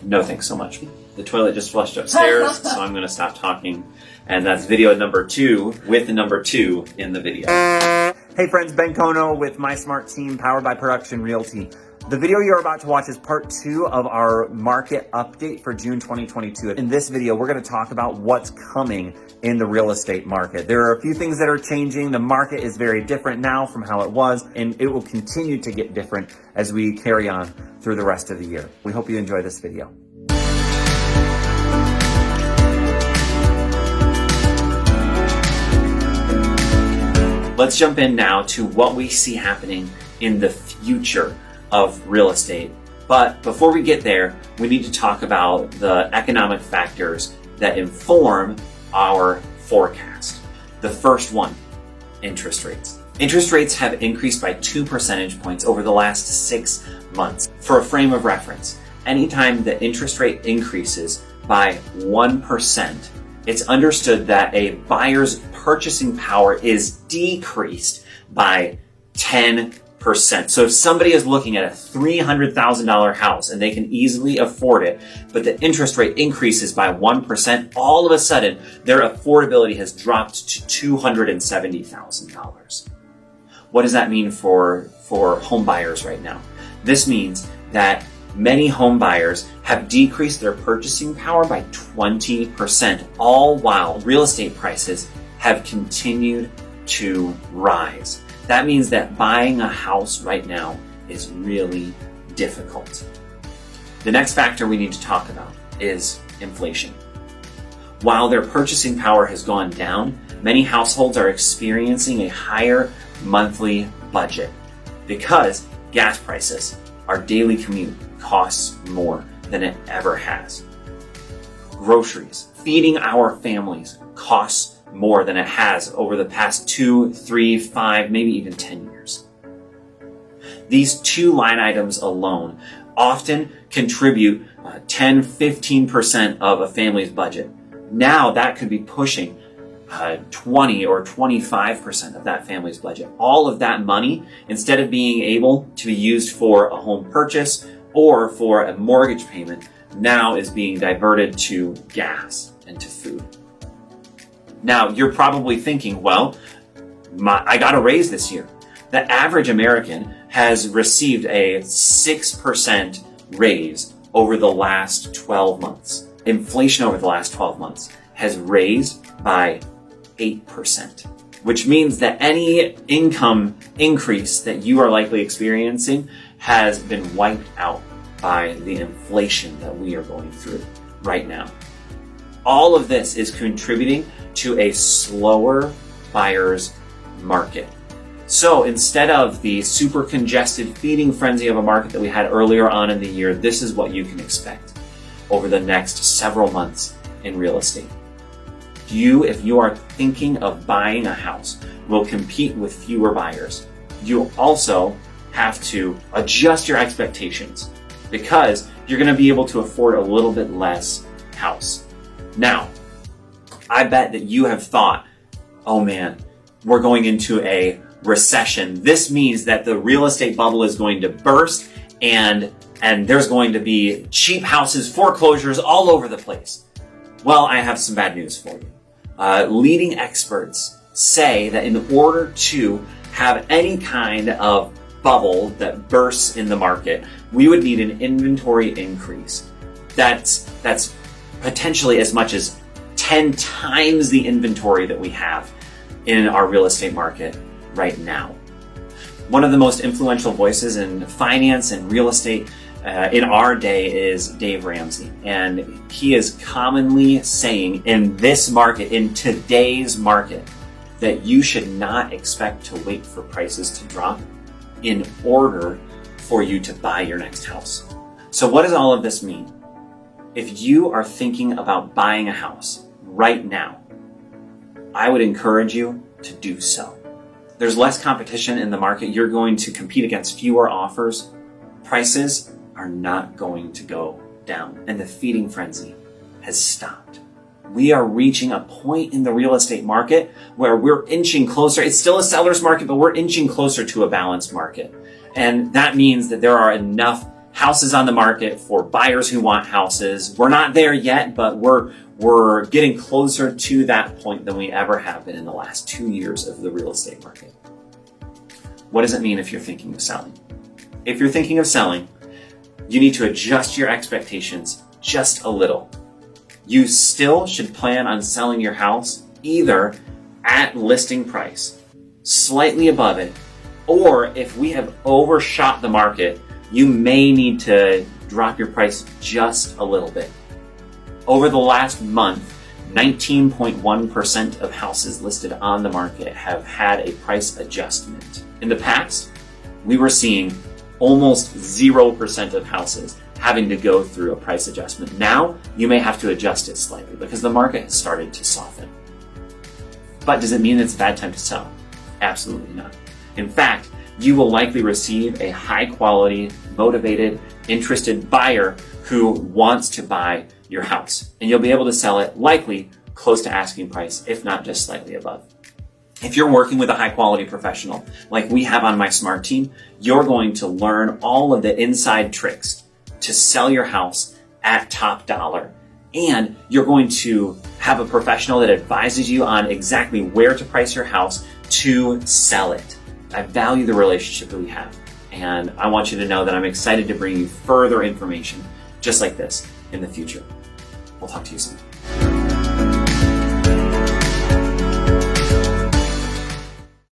No thanks so much. The toilet just flushed upstairs, so I'm gonna stop talking. And that's video number 2 with the number 2 in the video. Hey friends, Ben Kono with My Smart Team, powered by Production Realty. The video you're about to watch is part 2 of our market update for June 2022. In this video, we're gonna talk about what's coming in the real estate market. There are a few things that are changing. The market is very different now from how it was, and it will continue to get different as we carry on through the rest of the year. We hope you enjoy this video. Let's jump in now to what we see happening in the future of real estate. But before we get there, we need to talk about the economic factors that inform our forecast. The first one, interest rates. Interest rates have increased by 2 percentage points over the last 6 months. For a frame of reference, anytime the interest rate increases by 1%, it's understood that a buyer's purchasing power is decreased by 10%. So if somebody is looking at a $300,000 house and they can easily afford it, but the interest rate increases by 1%, all of a sudden their affordability has dropped to $270,000. What does that mean for home buyers right now? This means that many home buyers have decreased their purchasing power by 20%, all while real estate prices have continued to rise. That means that buying a house right now is really difficult. The next factor we need to talk about is inflation. While their purchasing power has gone down, many households are experiencing a higher monthly budget because gas prices, our daily commute, costs more than it ever has. Groceries, feeding our families, costs more than it has over the past 2, 3, 5, maybe even 10 years. These 2 line items alone often contribute 10, 15% of a family's budget. Now that could be pushing 20 or 25% of that family's budget. All of that money, instead of being able to be used for a home purchase or for a mortgage payment, now is being diverted to gas and to food. Now, you're probably thinking, well, I got a raise this year. The average American has received a 6% raise over the last 12 months. Inflation over the last 12 months has raised by 8%, which means that any income increase that you are likely experiencing has been wiped out by the inflation that we are going through right now. All of this is contributing to a slower buyer's market. So instead of the super congested feeding frenzy of a market that we had earlier on in the year, this is what you can expect over the next several months in real estate. You, if you are thinking of buying a house, will compete with fewer buyers. You'll also have to adjust your expectations because you're going to be able to afford a little bit less house. Now, I bet that you have thought, oh man, we're going into a recession. This means that the real estate bubble is going to burst and there's going to be cheap houses, foreclosures all over the place. Well, I have some bad news for you. Leading experts say that in order to have any kind of bubble that bursts in the market, we would need an inventory increase. That's potentially as much as 10 times the inventory that we have in our real estate market right now. One of the most influential voices in finance and real estate in our day is Dave Ramsey. And he is commonly saying in this market, in today's market, that you should not expect to wait for prices to drop in order for you to buy your next house. So what does all of this mean? If you are thinking about buying a house right now, I would encourage you to do so. There's less competition in the market. You're going to compete against fewer offers. Prices are not going to go down, and the feeding frenzy has stopped. We are reaching a point in the real estate market where we're inching closer. It's still a seller's market, but we're inching closer to a balanced market. And that means that there are enough houses on the market for buyers who want houses. We're not there yet, but we're getting closer to that point than we ever have been in the last 2 years of the real estate market. What does it mean if you're thinking of selling? If you're thinking of selling, you need to adjust your expectations just a little. You still should plan on selling your house either at listing price, slightly above it, or if we have overshot the market, you may need to drop your price just a little bit. Over the last month, 19.1% of houses listed on the market have had a price adjustment. In the past, we were seeing almost 0% of houses having to go through a price adjustment. Now, you may have to adjust it slightly because the market has started to soften. But does it mean it's a bad time to sell? Absolutely not. In fact, you will likely receive a high quality, motivated, interested buyer who wants to buy your house. And you'll be able to sell it likely close to asking price, if not just slightly above. If you're working with a high quality professional like we have on my Smart team, you're going to learn all of the inside tricks to sell your house at top dollar. And you're going to have a professional that advises you on exactly where to price your house to sell it. I value the relationship that we have. And I want you to know that I'm excited to bring you further information just like this in the future. We'll talk to you soon.